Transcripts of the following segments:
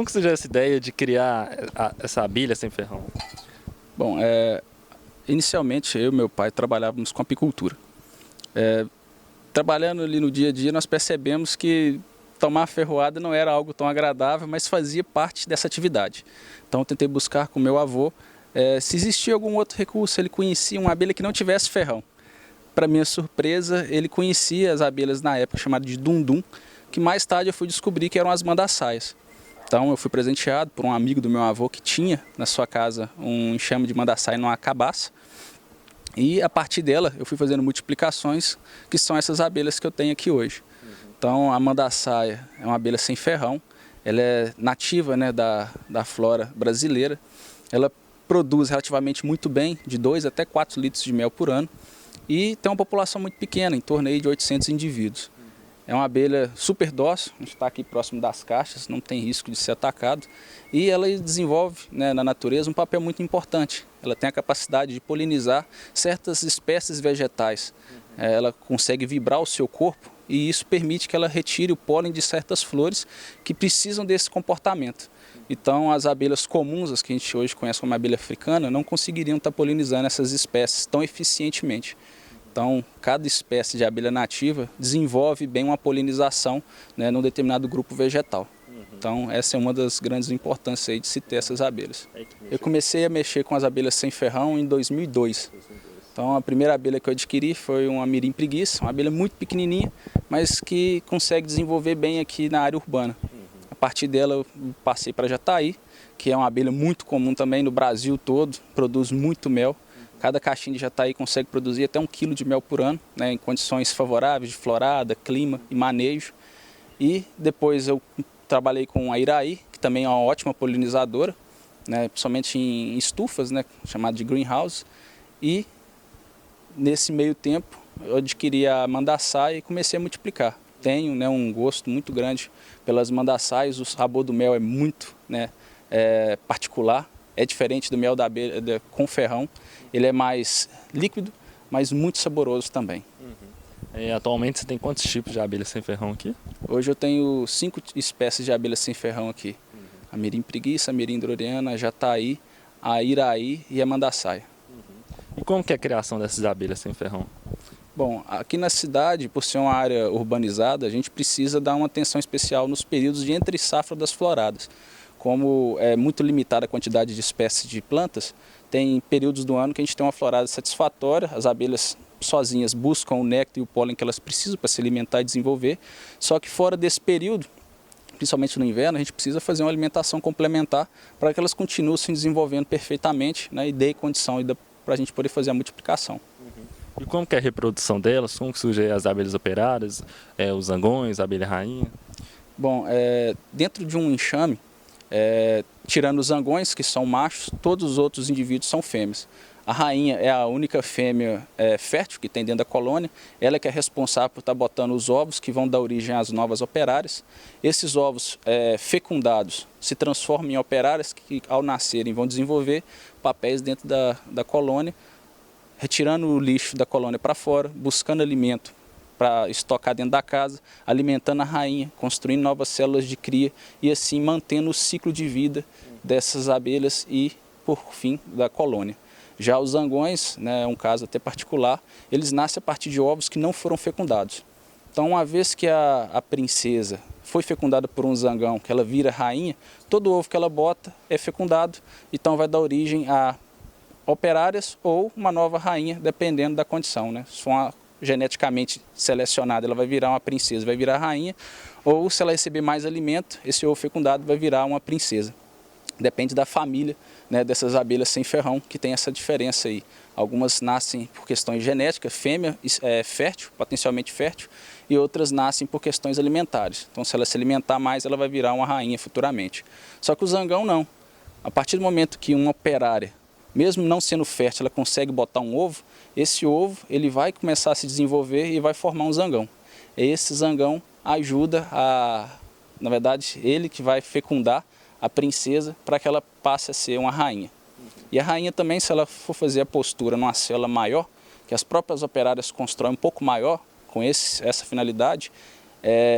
que surgiu essa ideia de criar essa abelha sem ferrão? Bom, inicialmente eu e meu pai trabalhávamos com apicultura. Trabalhando ali no dia a dia, nós percebemos que tomar ferroada não era algo tão agradável, mas fazia parte dessa atividade. Então eu tentei buscar com meu avô se existia algum outro recurso. Ele conhecia uma abelha que não tivesse ferrão. Para minha surpresa, ele conhecia as abelhas na época chamadas de dundum, que mais tarde eu fui descobrir que eram as mandaçaias. Então eu fui presenteado por um amigo do meu avô que tinha na sua casa um enxame de mandaçaia numa cabaça. E a partir dela eu fui fazendo multiplicações, que são essas abelhas que eu tenho aqui hoje. Então a mandaçaia é uma abelha sem ferrão, ela é nativa, né, da flora brasileira. Ela produz relativamente muito bem, de 2 até 4 litros de mel por ano. E tem uma população muito pequena, em torno aí de 800 indivíduos. É uma abelha super dócil, a gente está aqui próximo das caixas, não tem risco de ser atacado. E ela desenvolve, né, na natureza um papel muito importante. Ela tem a capacidade de polinizar certas espécies vegetais. Ela consegue vibrar o seu corpo e isso permite que ela retire o pólen de certas flores que precisam desse comportamento. Então as abelhas comuns, as que a gente hoje conhece como abelha africana, não conseguiriam estar polinizando essas espécies tão eficientemente. Então, cada espécie de abelha nativa desenvolve bem uma polinização, né, num determinado grupo vegetal. Então, essa é uma das grandes importâncias aí de se ter essas abelhas. Eu comecei a mexer com as abelhas sem ferrão em 2002. Então, a primeira abelha que eu adquiri foi uma mirim preguiça, uma abelha muito pequenininha, mas que consegue desenvolver bem aqui na área urbana. A partir dela, eu passei para jataí, que é uma abelha muito comum também no Brasil todo, produz muito mel. Cada caixinha de jataí consegue produzir até 1 quilo de mel por ano, né, em condições favoráveis de florada, clima e manejo. E depois eu trabalhei com a iraí, que também é uma ótima polinizadora, né, principalmente em estufas, né, chamada de greenhouse. E nesse meio tempo eu adquiri a mandaçaia e comecei a multiplicar. Tenho, né, um gosto muito grande pelas mandaçaias, o sabor do mel é muito, né, particular. É diferente do mel da abelha com ferrão, ele é mais líquido, mas muito saboroso também. E atualmente você tem quantos tipos de abelha sem ferrão aqui? Hoje eu tenho 5 espécies de abelha sem ferrão aqui. A mirim preguiça, a mirim droriana, a jataí, a iraí e a mandaçaia. E como que é a criação dessas abelhas sem ferrão? Bom, aqui na cidade, por ser uma área urbanizada, a gente precisa dar uma atenção especial nos períodos de entre safra das floradas. Como é muito limitada a quantidade de espécies de plantas, tem períodos do ano que a gente tem uma florada satisfatória, as abelhas sozinhas buscam o néctar e o pólen que elas precisam para se alimentar e desenvolver, só que fora desse período, principalmente no inverno, a gente precisa fazer uma alimentação complementar para que elas continuem se desenvolvendo perfeitamente, né, e dê condição para a gente poder fazer a multiplicação. E como que é a reprodução delas? Como que surgem as abelhas operárias, os zangões, a abelha rainha? Bom, dentro de um enxame, tirando os zangões, que são machos, todos os outros indivíduos são fêmeas. A rainha é a única fêmea fértil que tem dentro da colônia, ela que é responsável por estar botando os ovos que vão dar origem às novas operárias. Esses ovos fecundados se transformam em operárias que ao nascerem vão desenvolver papéis dentro da colônia, retirando o lixo da colônia para fora, buscando alimento para estocar dentro da casa, alimentando a rainha, construindo novas células de cria e assim mantendo o ciclo de vida dessas abelhas e, por fim, da colônia. Já os zangões, né, um caso até particular, eles nascem a partir de ovos que não foram fecundados. Então, uma vez que a princesa foi fecundada por um zangão, que ela vira rainha, todo ovo que ela bota é fecundado, então vai dar origem a operárias ou uma nova rainha, dependendo da condição, né? Se for uma geneticamente selecionada, ela vai virar uma princesa, vai virar rainha, ou se ela receber mais alimento, esse ovo fecundado vai virar uma princesa. Depende da família, né, dessas abelhas sem ferrão, que tem essa diferença aí. Algumas nascem por questões genéticas, fêmea fértil, potencialmente fértil, e outras nascem por questões alimentares. Então, se ela se alimentar mais, ela vai virar uma rainha futuramente. Só que o zangão não. A partir do momento que uma operária, mesmo não sendo fértil, ela consegue botar um ovo, esse ovo ele vai começar a se desenvolver e vai formar um zangão. Esse zangão ajuda na verdade, ele que vai fecundar a princesa para que ela passe a ser uma rainha. E a rainha também, se ela for fazer a postura numa célula maior, que as próprias operárias constroem um pouco maior, com essa finalidade,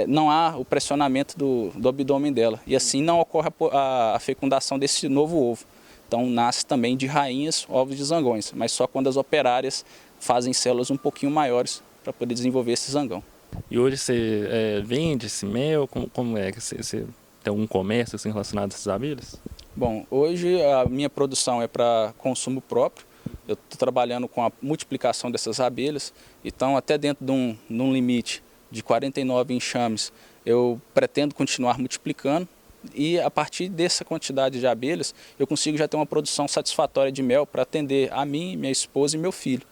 não há o pressionamento do abdômen dela. E assim não ocorre a fecundação desse novo ovo. Então nasce também de rainhas ovos de zangões, mas só quando as operárias fazem células um pouquinho maiores para poder desenvolver esse zangão. E hoje você vende esse mel? Como é que você tem algum comércio assim, relacionado a essas abelhas? Bom, hoje a minha produção é para consumo próprio. Eu estou trabalhando com a multiplicação dessas abelhas, então até dentro de um limite de 49 enxames, eu pretendo continuar multiplicando e a partir dessa quantidade de abelhas, eu consigo já ter uma produção satisfatória de mel para atender a mim, minha esposa e meu filho.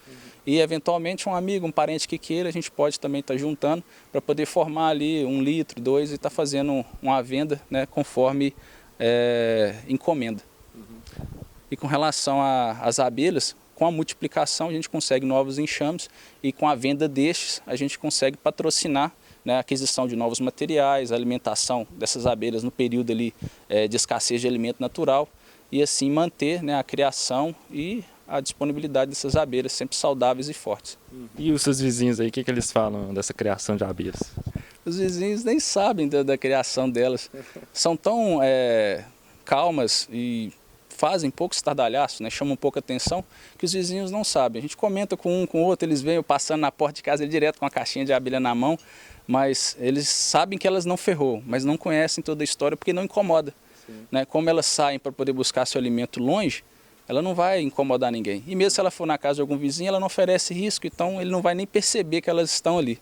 E eventualmente um amigo, um parente que queira, a gente pode também estar juntando para poder formar ali 1 litro, 2 e estar fazendo uma venda, né, conforme encomenda. E com relação às abelhas, com a multiplicação a gente consegue novos enxames e com a venda destes a gente consegue patrocinar, né, a aquisição de novos materiais, a alimentação dessas abelhas no período ali, de escassez de alimento natural e assim manter, né, a criação e a disponibilidade dessas abelhas sempre saudáveis e fortes. E os seus vizinhos aí, o que eles falam dessa criação de abelhas? Os vizinhos nem sabem da criação delas, são tão calmas e fazem pouco estardalhaço, né, chamam pouca atenção, que os vizinhos não sabem. A gente comenta com um, com o outro, eles vêm passando na porta de casa direto com a caixinha de abelha na mão, mas eles sabem que elas não ferrou, mas não conhecem toda a história porque não incomoda. Né? Como elas saem para poder buscar seu alimento longe, ela não vai incomodar ninguém. E mesmo se ela for na casa de algum vizinho, ela não oferece risco, então ele não vai nem perceber que elas estão ali.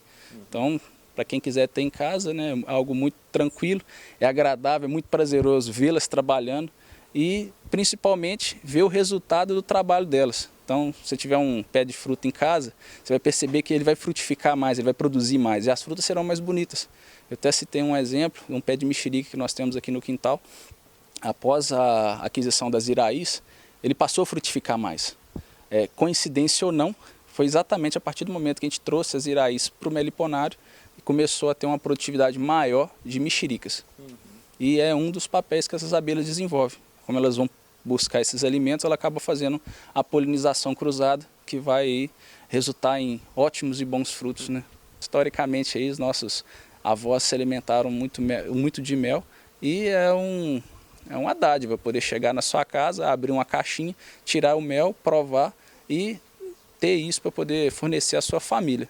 Então, para quem quiser ter em casa, né, algo muito tranquilo, é agradável, é muito prazeroso vê-las trabalhando e principalmente ver o resultado do trabalho delas. Então, se você tiver um pé de fruta em casa, você vai perceber que ele vai frutificar mais, ele vai produzir mais e as frutas serão mais bonitas. Eu até citei um exemplo, um pé de mexerica que nós temos aqui no quintal. Após a aquisição das iraís, ele passou a frutificar mais. Coincidência ou não, foi exatamente a partir do momento que a gente trouxe as iraís para o meliponário e começou a ter uma produtividade maior de mexericas. E é um dos papéis que essas abelhas desenvolvem. Como elas vão buscar esses alimentos, ela acaba fazendo a polinização cruzada, que vai aí resultar em ótimos e bons frutos, né? Historicamente, aí, os nossos avós se alimentaram muito de mel e é uma dádiva poder chegar na sua casa, abrir uma caixinha, tirar o mel, provar e ter isso para poder fornecer à sua família.